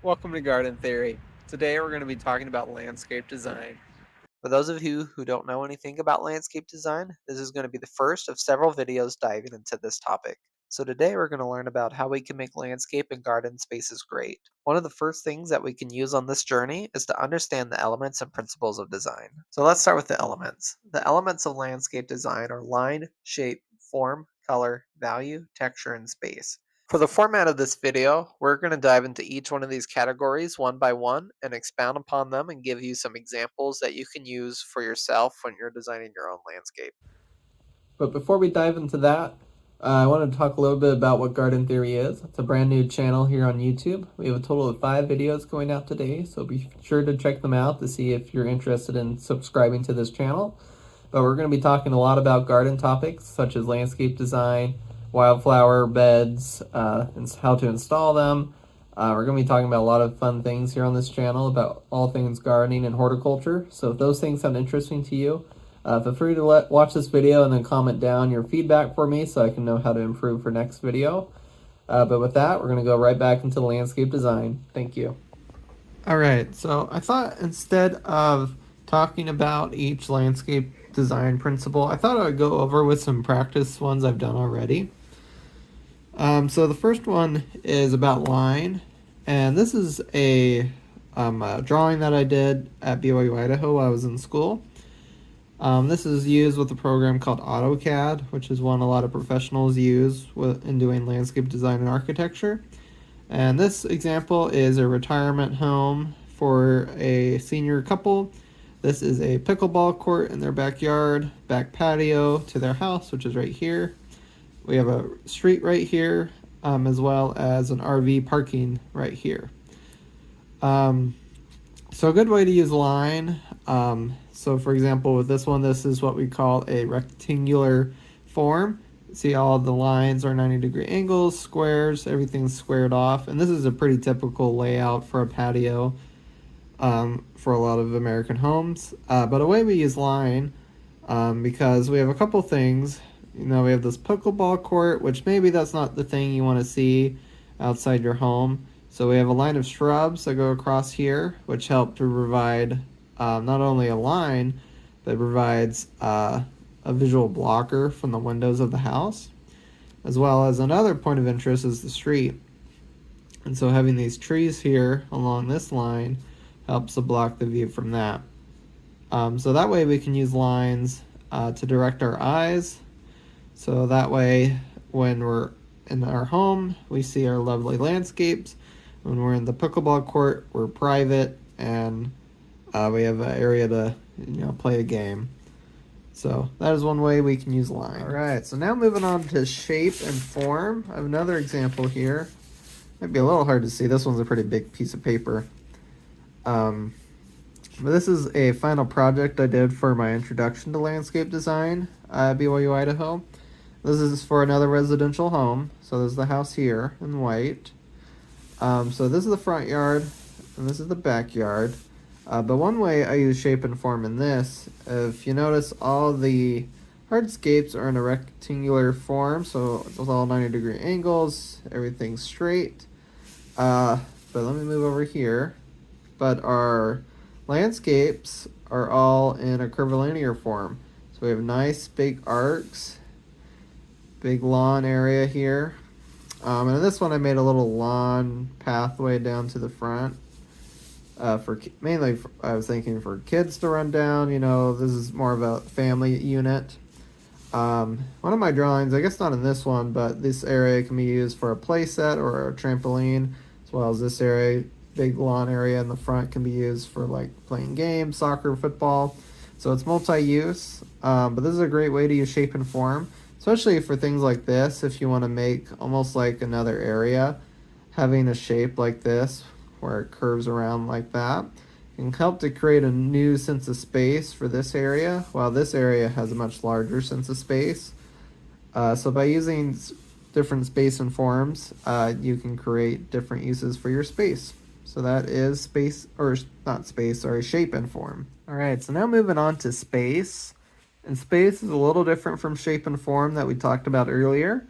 Welcome to Garden Theory. Today we're going to be talking about landscape design. For those of you who don't know anything about landscape design, this is going to be the first of several videos diving into this topic. So today we're going to learn about how we can make landscape and garden spaces great. One of the first things that we can use on this journey is to understand the elements and principles of design. So let's start with the elements. The elements of landscape design are line, shape, form, color, value, texture, and space. For the format of this video, we're going to dive into each one of these categories one by one and expound upon them and give you some examples that you can use for yourself when you're designing your own landscape. But before we dive into that, I wanted to talk a little bit about what Garden Theory is. It's a brand new channel here on YouTube. We have a total of 5 videos going out today, so be sure to check them out to see if you're interested in subscribing to this channel. But we're going to be talking a lot about garden topics such as landscape design, wildflower beds, and how to install them. We're going to be talking about a lot of fun things here on this channel about all things gardening and horticulture. So if those things sound interesting to you, feel free to watch this video and then comment down your feedback for me so I can know how to improve for next video. But with that, we're going to go right back into the landscape design. Thank you. Alright, so I thought instead of talking about each landscape design principle, I thought I would go over with some practice ones I've done already. So the first one is about line, and this is a drawing that I did at BYU Idaho while I was in school. This is used with a program called AutoCAD, which is one a lot of professionals use in doing landscape design and architecture. And this example is a retirement home for a senior couple. This is a pickleball court in their backyard, back patio to their house, which is right here. We have a street right here, as well as an RV parking right here. So a good way to use line. So for example, with this one, this is what we call a rectangular form. See, all the lines are 90-degree angles, squares, everything's squared off. And this is a pretty typical layout for a patio for a lot of American homes. But a way we use line, because we have a couple things. You know, we have this pickleball court, which maybe that's not the thing you want to see outside your home. So we have a line of shrubs that go across here, which help to provide not only a line, but provides a visual blocker from the windows of the house, as well as another point of interest is the street. And so having these trees here along this line helps to block the view from that. So that way we can use lines to direct our eyes. So that way when we're in our home, we see our lovely landscapes. When we're in the pickleball court, we're private and we have an area to play a game. So that is one way we can use line. All right, so now moving on to shape and form. I have another example here. Might be a little hard to see. This one's a pretty big piece of paper. But this is a final project I did for my introduction to landscape design at BYU Idaho. This is for another residential home. So there's the house here in white. So this is the front yard, and this is the backyard. But one way I use shape and form in this, if you notice, all the hardscapes are in a rectangular form, so it's all 90-degree angles, everything's straight. But let me move over here. But our landscapes are all in a curvilinear form. So we have nice big arcs, big lawn area here. And in this one I made a little lawn pathway down to the front. Mainly, I was thinking for kids to run down. This is more of a family unit. One of my drawings, I guess not in this one, but this area can be used for a play set or a trampoline, as well as this area, big lawn area in the front, can be used for like playing games, soccer, football. So it's multi-use, but this is a great way to use shape and form, especially for things like this. If you want to make almost like another area, having a shape like this where it curves around like that can help to create a new sense of space for this area, while this area has a much larger sense of space. So by using different space and forms, you can create different uses for your space. So that is space, or not space, sorry, shape and form. All right, so now moving on to space. And space is a little different from shape and form that we talked about earlier.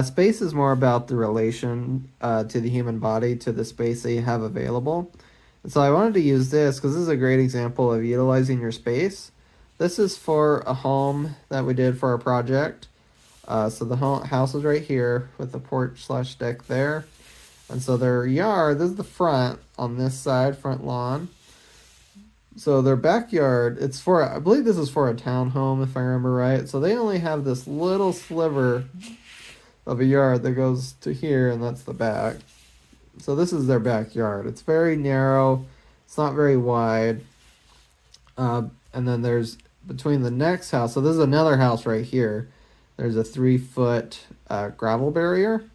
Space is more about the relation to the human body to the space that you have available. And so I wanted to use this because this is a great example of utilizing your space. This is for a home that we did for our project. So the house is right here with the porch slash deck there. And so their yard, this is the front on this side, front lawn. So their backyard, it's for, I believe this is for a townhome if I remember right. So they only have this little sliver of a yard that goes to here, and that's the back. So this is their backyard. It's very narrow. It's not very wide. And then there's between the next house. So this is another house right here. There's a 3 foot gravel barrier,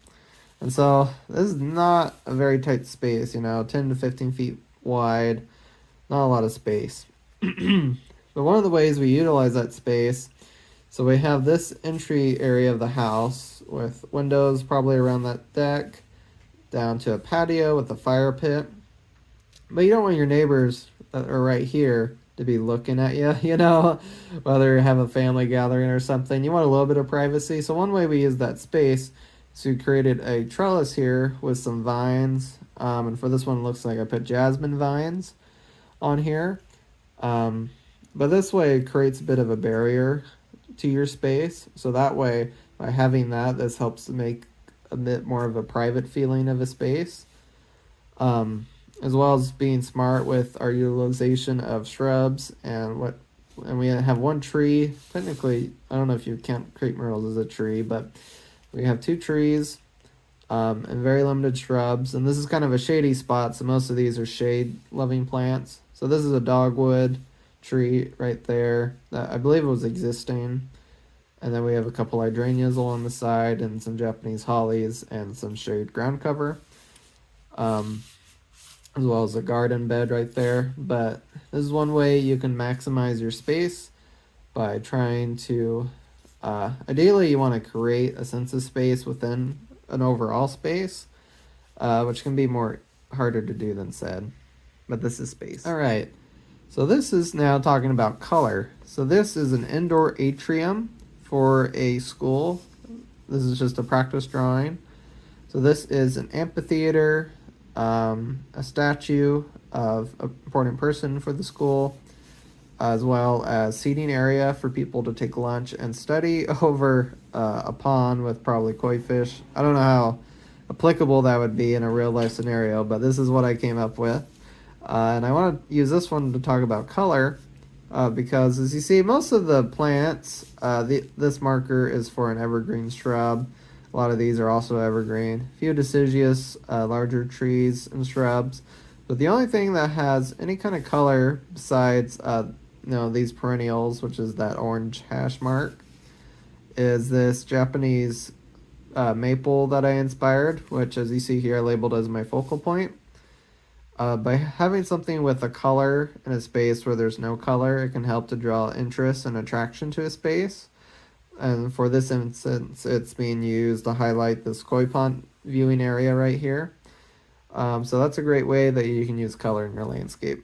and so this is not a very tight space. 10 to 15 feet wide. Not a lot of space. But one of the ways we utilize that space, so we have this entry area of the house with windows probably around that deck, down to a patio with a fire pit. But you don't want your neighbors that are right here to be looking at you, whether you have a family gathering or something. You want a little bit of privacy. So one way we use that space is we created a trellis here with some vines. And for this one, it looks like I put jasmine vines on here. But this way it creates a bit of a barrier to your space. So that way, by having that, this helps to make a bit more of a private feeling of a space. As well as being smart with our utilization of shrubs and we have one tree. Technically, I don't know if you count crepe myrtles as a tree, but we have 2 trees and very limited shrubs. And this is kind of a shady spot, so most of these are shade-loving plants. So this is a dogwood tree right there that I believe was existing. And then we have a couple hydrangeas along the side and some Japanese hollies and some shade ground cover. As well as a garden bed right there. But this is one way you can maximize your space by trying to, ideally you want to create a sense of space within an overall space, which can be more harder to do than said. But this is space. All right. So this is now talking about color. So this is an indoor atrium for a school. This is just a practice drawing. So this is an amphitheater, a statue of an important person for the school, as well as seating area for people to take lunch and study over a pond with probably koi fish. I don't know how applicable that would be in a real life scenario, but this is what I came up with. And I want to use this one to talk about color because, as you see, most of the plants, this marker is for an evergreen shrub. A lot of these are also evergreen. A few deciduous, larger trees and shrubs. But the only thing that has any kind of color besides, these perennials, which is that orange hash mark, is this Japanese maple that I inspired, which, as you see here, I labeled as my focal point. By having something with a color in a space where there's no color, it can help to draw interest and attraction to a space. And for this instance, it's being used to highlight this koi pond viewing area right here. So that's a great way that you can use color in your landscape.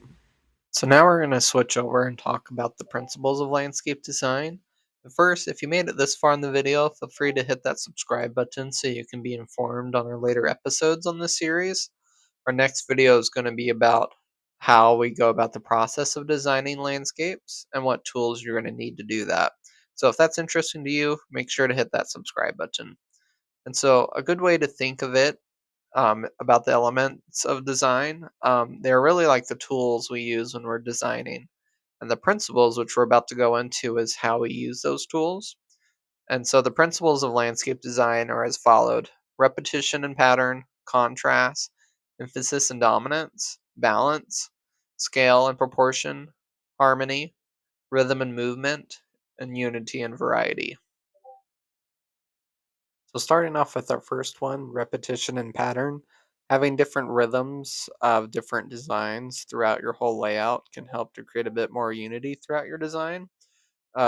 So now we're going to switch over and talk about the principles of landscape design. But first, if you made it this far in the video, feel free to hit that subscribe button so you can be informed on our later episodes on this series. Our next video is going to be about how we go about the process of designing landscapes and what tools you're going to need to do that. So if that's interesting to you, make sure to hit that subscribe button. And so a good way to think of it about the elements of design, they're really like the tools we use when we're designing. And the principles, which we're about to go into, is how we use those tools. And so the principles of landscape design are as followed: repetition and pattern, contrast, emphasis and dominance, balance, scale and proportion, harmony, rhythm and movement, and unity and variety. So starting off with our first one, repetition and pattern, having different rhythms of different designs throughout your whole layout can help to create a bit more unity throughout your design.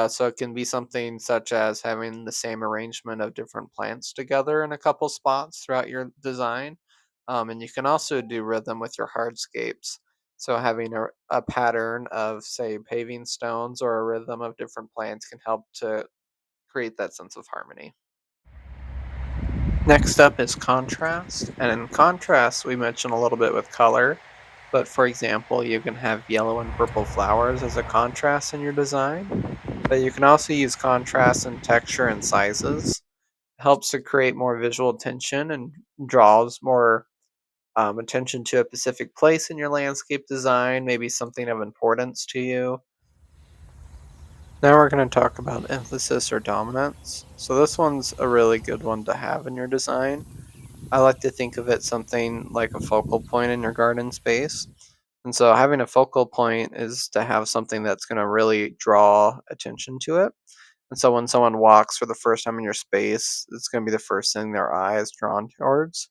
So it can be something such as having the same arrangement of different plants together in a couple spots throughout your design. And you can also do rhythm with your hardscapes. So having a pattern of, say, paving stones or a rhythm of different plants can help to create that sense of harmony. Next up is contrast. And in contrast, we mentioned a little bit with color. But for example, you can have yellow and purple flowers as a contrast in your design. But you can also use contrast in texture and sizes. It helps to create more visual tension and draws more attention to a specific place in your landscape design, maybe something of importance to you. Now we're going to talk about emphasis or dominance. So this one's a really good one to have in your design. I like to think of it something like a focal point in your garden space. And so having a focal point is to have something that's going to really draw attention to it. And so when someone walks for the first time in your space, it's going to be the first thing their eye is drawn towards.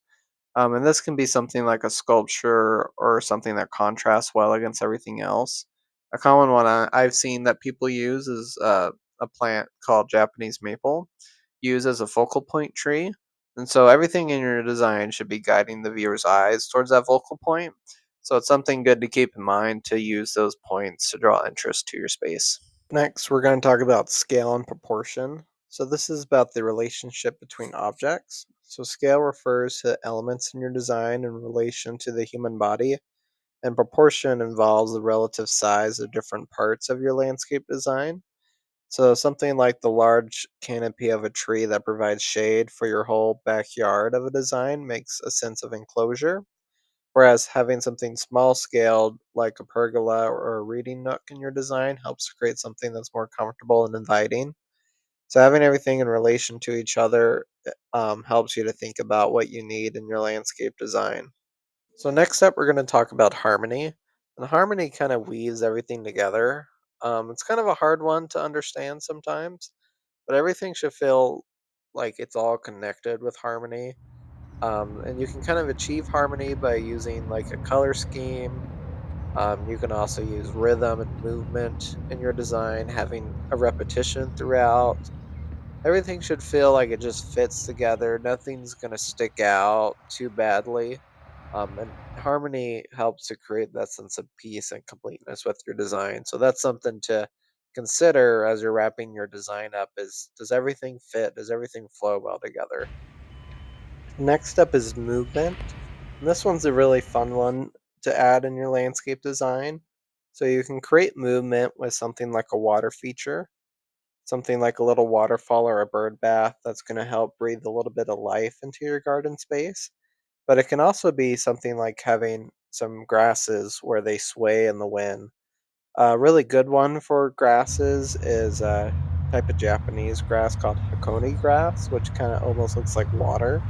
And this can be something like a sculpture or something that contrasts well against everything else. A common one I've seen that people use is a plant called Japanese maple, used as a focal point tree. And so everything in your design should be guiding the viewer's eyes towards that focal point. So it's something good to keep in mind to use those points to draw interest to your space. Next, we're going to talk about scale and proportion. So this is about the relationship between objects. So scale refers to elements in your design in relation to the human body, and proportion involves the relative size of different parts of your landscape design. So something like the large canopy of a tree that provides shade for your whole backyard of a design makes a sense of enclosure. Whereas having something small scaled like a pergola or a reading nook in your design helps create something that's more comfortable and inviting. So having everything in relation to each other helps you to think about what you need in your landscape design. So next up, we're going to talk about harmony. And harmony kind of weaves everything together. It's kind of a hard one to understand sometimes, but everything should feel like it's all connected with harmony. And you can kind of achieve harmony by using like a color scheme. You can also use rhythm and movement in your design, having a repetition throughout. Everything should feel like it just fits together. Nothing's going to stick out too badly. And harmony helps to create that sense of peace and completeness with your design. So that's something to consider as you're wrapping your design up is does everything fit? Does everything flow well together? Next up is movement. And this one's a really fun one to add in your landscape design. So you can create movement with something like a water feature, something like a little waterfall or a bird bath that's going to help breathe a little bit of life into your garden space. But it can also be something like having some grasses where they sway in the wind. A really good one for grasses is a type of Japanese grass called hakone grass, which kind of almost looks like water,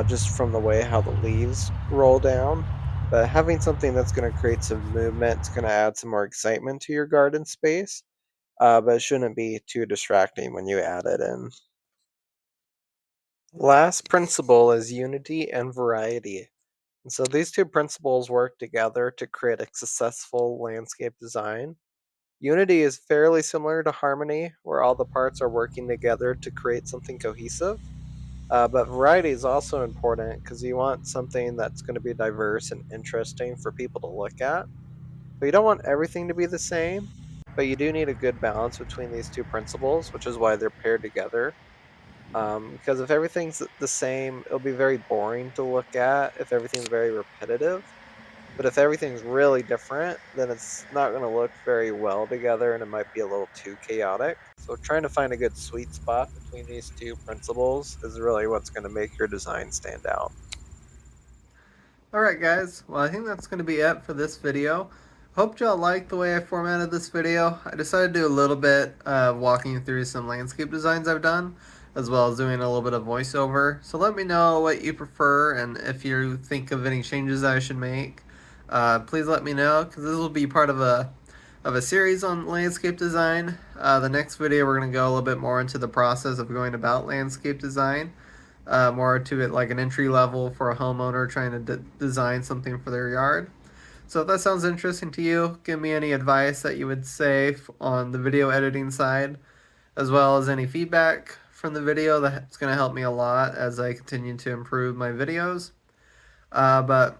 just from the way how the leaves roll down. But having something that's going to create some movement, it's going to add some more excitement to your garden space, but it shouldn't be too distracting when you add it in. Last principle is unity and variety. And so these two principles work together to create a successful landscape design. Unity is fairly similar to harmony, where all the parts are working together to create something cohesive. But variety is also important because you want something that's going to be diverse and interesting for people to look at. But you don't want everything to be the same, but you do need a good balance between these two principles, which is why they're paired together. Because if everything's the same, it'll be very boring to look at if everything's very repetitive. But if everything's really different, then it's not going to look very well together and it might be a little too chaotic. So, trying to find a good sweet spot between these two principles is really what's going to make your design stand out. Alright guys, well I think that's going to be it for this video. Hope y'all liked the way I formatted this video. I decided to do a little bit of walking through some landscape designs I've done, as well as doing a little bit of voiceover. So let me know what you prefer and if you think of any changes I should make. Please let me know because this will be part of a series on landscape design. The next video we're going to go a little bit more into the process of going about landscape design, more to it like an entry level for a homeowner trying to design something for their yard. So if that sounds interesting to you, give me any advice that you would say on the video editing side, as well as any feedback from the video. That's going to help me a lot as I continue to improve my videos. But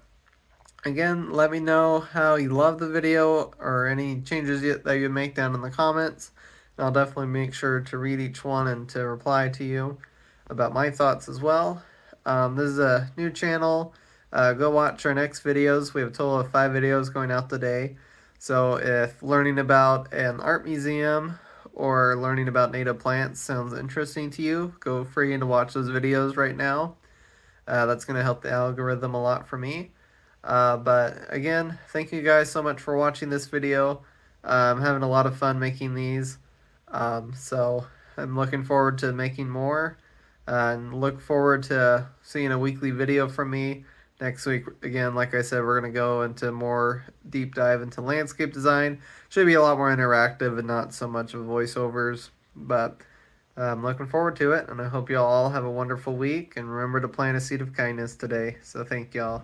again, let me know how you love the video or any changes that you make down in the comments. And I'll definitely make sure to read each one and to reply to you. about my thoughts as well. This is a new channel. Go watch our next videos. We have a total of 5 videos going out today. So if learning about an art museum or learning about native plants sounds interesting to you, go free to watch those videos right now. That's going to help the algorithm a lot for me. But again, thank you guys so much for watching this video. I'm having a lot of fun making these. So I'm looking forward to making more and look forward to seeing a weekly video from me. Next week, again, like I said, we're going to go into more deep dive into landscape design. Should be a lot more interactive and not so much of voiceovers. But I'm looking forward to it, and I hope y'all all have a wonderful week. And remember to plant a seed of kindness today. So thank y'all.